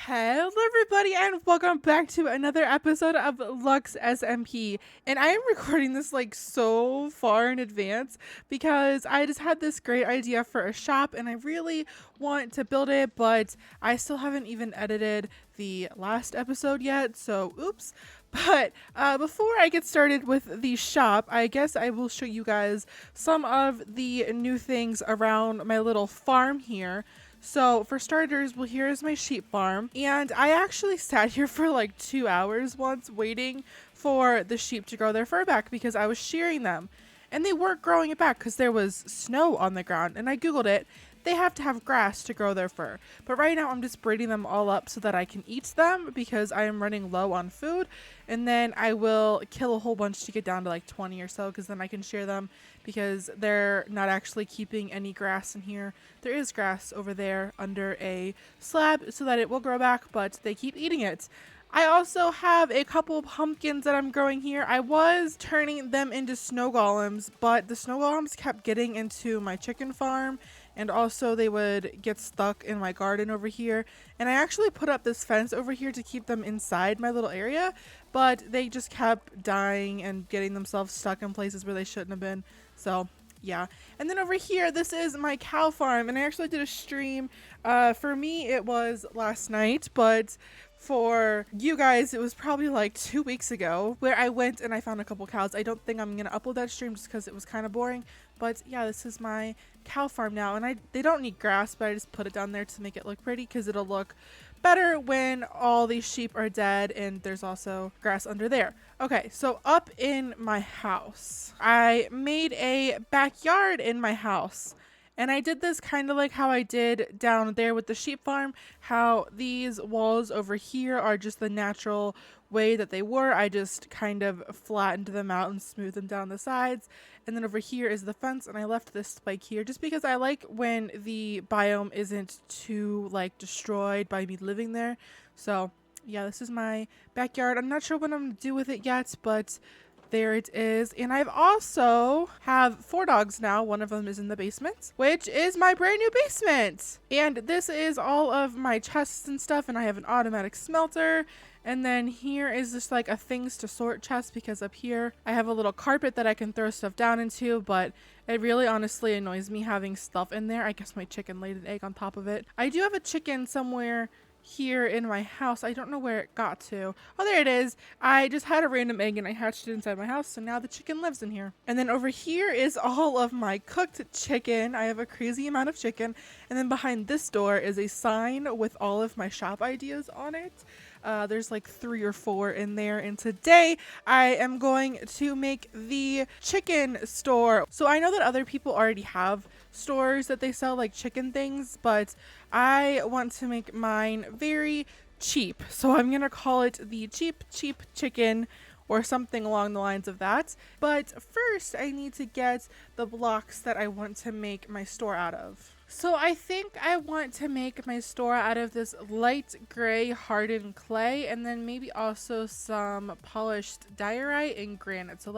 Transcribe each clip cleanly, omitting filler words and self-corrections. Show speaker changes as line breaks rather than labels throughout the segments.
Hello everybody and welcome back to another episode of Lux SMP. And I am recording this like so far in advance because I just had this great idea for a shop and I really want to build it, but I still haven't even edited the last episode yet, so oops. But before I get started with the shop, I guess I will show you guys some of the new things around my little farm here. So for starters, well, here's my sheep farm. And I actually sat here for like 2 hours once waiting for the sheep to grow their fur back because I was shearing them. And they weren't growing it back because there was snow on the ground. And I Googled it. They have to have grass to grow their fur. But right now I'm just breeding them all up so that I can eat them because I am running low on food. And then I will kill a whole bunch to get down to like 20 or so because then I can shear them because they're not actually keeping any grass in here. There is grass over there under a slab so that it will grow back, but they keep eating it. I also have a couple of pumpkins that I'm growing here. I was turning them into snow golems, but the snow golems kept getting into my chicken farm, and also they would get stuck in my garden over here. And I actually put up this fence over here to keep them inside my little area, but they just kept dying and getting themselves stuck in places where they shouldn't have been. So yeah. And then over here, this is my cow farm, and I actually did a stream. For me, it was last night, but for you guys, it was probably like 2 weeks ago where I went and I found a couple cows. I don't think I'm going to upload that stream just because it was kind of boring. But yeah, this is my cow farm now. And they don't need grass, but I just put it down there to make it look pretty because it'll look better when all these sheep are dead and there's also grass under there. Okay, so up in my house, I made a backyard in my house. And I did this kind of like how I did down there with the sheep farm, how these walls over here are just the natural way that they were. I just kind of flattened them out and smoothed them down the sides. And then over here is the fence, and I left this spike here just because I like when the biome isn't too like destroyed by me living there. So yeah, this is my backyard. I'm not sure what I'm gonna do with it yet, but there it is. And I've also have 4 dogs now. One of them is in the basement, which is my brand new basement. And this is all of my chests and stuff. And I have an automatic smelter. And then here is just like a things to sort chest because up here I have a little carpet that I can throw stuff down into, but it really honestly annoys me having stuff in there. I guess my chicken laid an egg on top of it. I do have a chicken somewhere here in my house. I don't know where it got to. Oh, there it is. I just had a random egg and I hatched it inside my house, so now the chicken lives in here. And then over here is all of my cooked chicken. I have a crazy amount of chicken. And then behind this door is a sign with all of my shop ideas on it. There's like 3 or 4 in there, and today I am going to make the chicken store. So I know that other people already have stores that they sell like chicken things, but I want to make mine very cheap. So I'm gonna call it the cheap chicken or something along the lines of that. But first I need to get the blocks that I want to make my store out of. So I think I want to make my store out of this light gray hardened clay and then maybe also some polished diorite and granite. So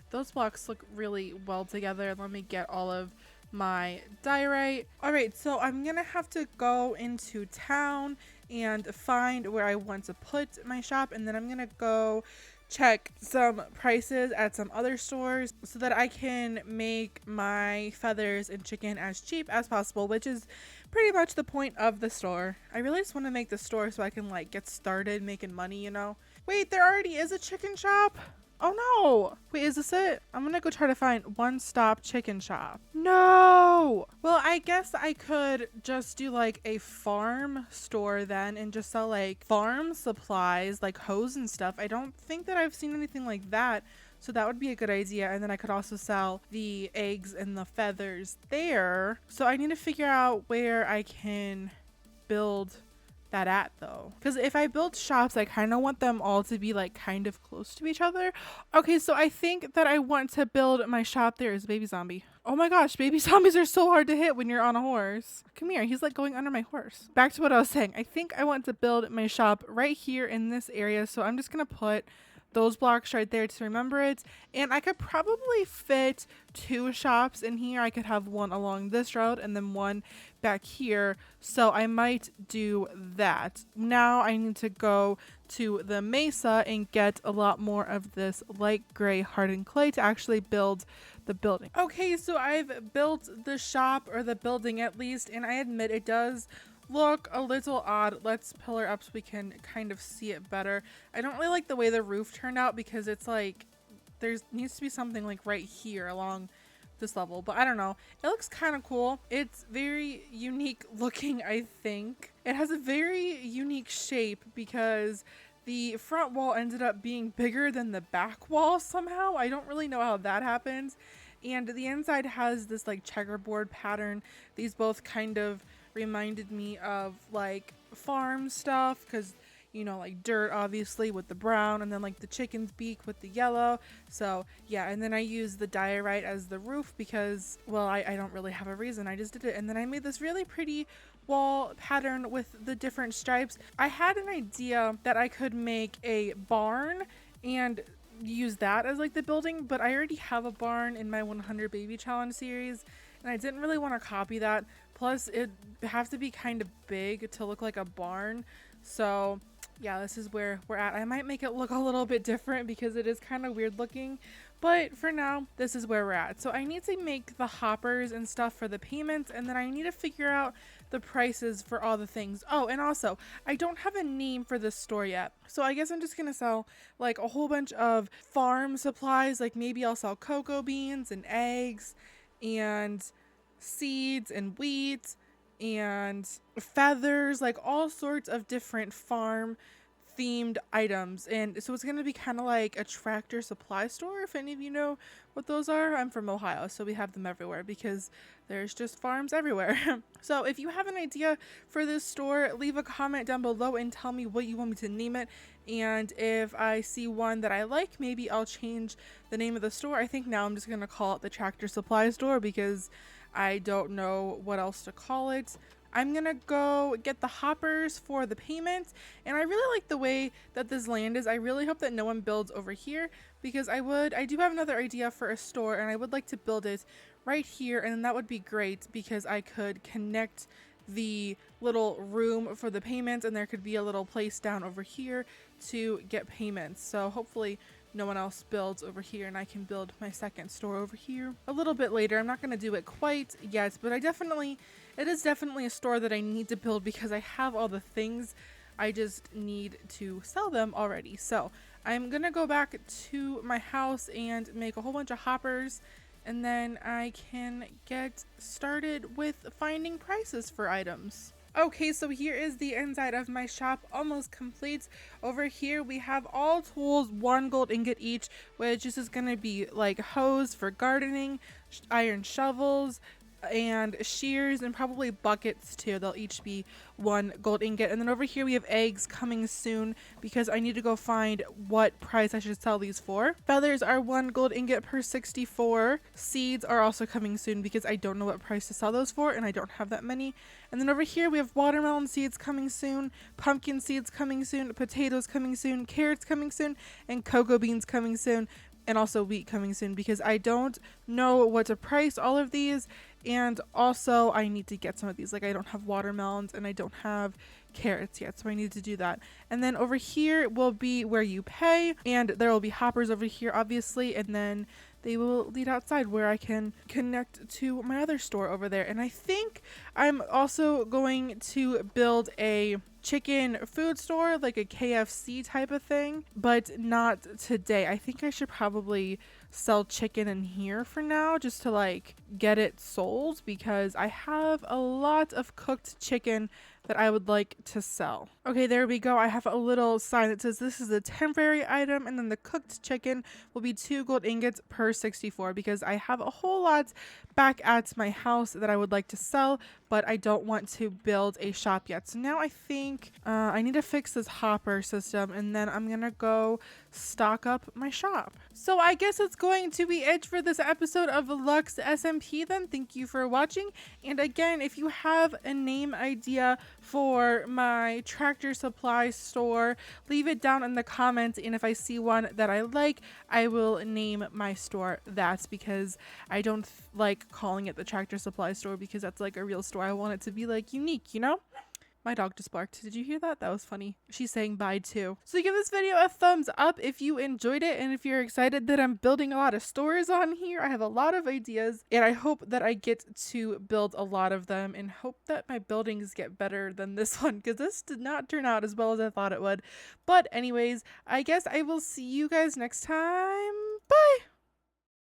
those blocks look really well together. Let me get all of my diorite. All right, so I'm gonna have to go into town and find where I want to put my shop, and then I'm gonna go check some prices at some other stores so that I can make my feathers and chicken as cheap as possible, which is pretty much the point of the store. I really just want to make the store so I can like get started making money, you know? Wait, there already is a chicken shop? Oh no! Wait, is this it? I'm gonna go try to find One Stop Chicken Shop. No! Well, I guess I could just do like a farm store then and just sell like farm supplies like hose and stuff. I don't think that I've seen anything like that. So that would be a good idea. And then I could also sell the eggs and the feathers there. So I need to figure out where I can build that at though, because if I build shops I kind of want them all to be like kind of close to each other. Okay, so I think that I want to build my shop. There is baby zombie. Oh my gosh, baby zombies are so hard to hit when you're on a horse. Come here, he's like going under my horse. Back to what I was saying, I think I want to build my shop right here in this area, so I'm just gonna put those blocks right there to remember it. And I could probably fit 2 shops in here. I could have one along this road and then one back here. So I might do that. Now I need to go to the mesa and get a lot more of this light gray hardened clay to actually build the building. Okay, so I've built the shop, or the building at least, and I admit it does look a little odd. Let's pillar up so we can kind of see it better. I don't really like the way the roof turned out because it's like there needs to be something like right here along this level, but I don't know. It looks kind of cool. It's very unique looking, I think. It has a very unique shape because the front wall ended up being bigger than the back wall somehow. I don't really know how that happens. And the inside has this like checkerboard pattern. These both kind of reminded me of like farm stuff because, you know, like dirt obviously with the brown, and then like the chicken's beak with the yellow. So yeah, and then I used the diorite as the roof because, well, I don't really have a reason. I just did it. And then I made this really pretty wall pattern with the different stripes. I had an idea that I could make a barn and use that as like the building, but I already have a barn in my 100 baby challenge series and I didn't really want to copy that. Plus it has to be kind of big to look like a barn. So yeah, this is where we're at. I might make it look a little bit different because it is kind of weird looking, but for now, this is where we're at. So I need to make the hoppers and stuff for the payments, and then I need to figure out the prices for all the things. Oh, and also, I don't have a name for this store yet. So I guess I'm just gonna sell like a whole bunch of farm supplies. Like maybe I'll sell cocoa beans and eggs and seeds and wheat and feathers, like all sorts of different farm themed items. And so it's going to be kind of like a tractor supply store, if any of you know what those are. I'm from Ohio, so we have them everywhere because there's just farms everywhere. So if you have an idea for this store, leave a comment down below and tell me what you want me to name it. And if I see one that I like, maybe I'll change the name of the store. I think now I'm just going to call it the tractor supply store because I don't know what else to call it. I'm gonna go get the hoppers for the payment, and I really like the way that this land is. I really hope that no one builds over here because I do have another idea for a store, and I would like to build it right here, and that would be great because I could connect the little room for the payments, and there could be a little place down over here to get payments. So hopefully no one else builds over here and I can build my second store over here a little bit later. I'm not going to do it quite yet, but it is definitely a store that I need to build because I have all the things. I just need to sell them already. So I'm going to go back to my house and make a whole bunch of hoppers, and then I can get started with finding prices for items. Okay, so here is the inside of my shop, almost complete. Over here we have all tools, 1 gold ingot each, which is going to be like hoes for gardening, iron shovels, and shears, and probably buckets too. They'll each be 1 gold ingot. And then over here we have eggs coming soon because I need to go find what price I should sell these for. Feathers are 1 gold ingot per 64. Seeds are also coming soon because I don't know what price to sell those for and I don't have that many. And then over here we have watermelon seeds coming soon, pumpkin seeds coming soon, potatoes coming soon, carrots coming soon, and cocoa beans coming soon, and also wheat coming soon because I don't know what to price all of these. And also I need to get some of these. Like I don't have watermelons and I don't have carrots yet, so I need to do that. And then over here will be where you pay, and there will be hoppers over here obviously, and then they will lead outside where I can connect to my other store over there. And I think I'm also going to build a chicken food store, like a KFC type of thing, but not today. I think I should probably sell chicken in here for now just to like get it sold because I have a lot of cooked chicken that I would like to sell. Okay, there we go. I have a little sign that says this is a temporary item, and then the cooked chicken will be 2 gold ingots per 64 because I have a whole lot back at my house that I would like to sell, but I don't want to build a shop yet. So now I think I need to fix this hopper system, and then I'm gonna go stock up my shop. So I guess it's going to be it for this episode of Lux SMP then. Thank you for watching. And again, if you have a name idea for my Tractor Supply store, leave it down in the comments, and if I see one that I like, I will name my store that, because I don't like calling it the Tractor Supply store because that's like a real store. I want it to be like unique, you know? My dog just barked. Did you hear that? That was funny. She's saying bye too. So give this video a thumbs up if you enjoyed it, and if you're excited that I'm building a lot of stores on here. I have a lot of ideas, and I hope that I get to build a lot of them, and hope that my buildings get better than this one, because this did not turn out as well as I thought it would. But anyways, I guess I will see you guys next time. Bye!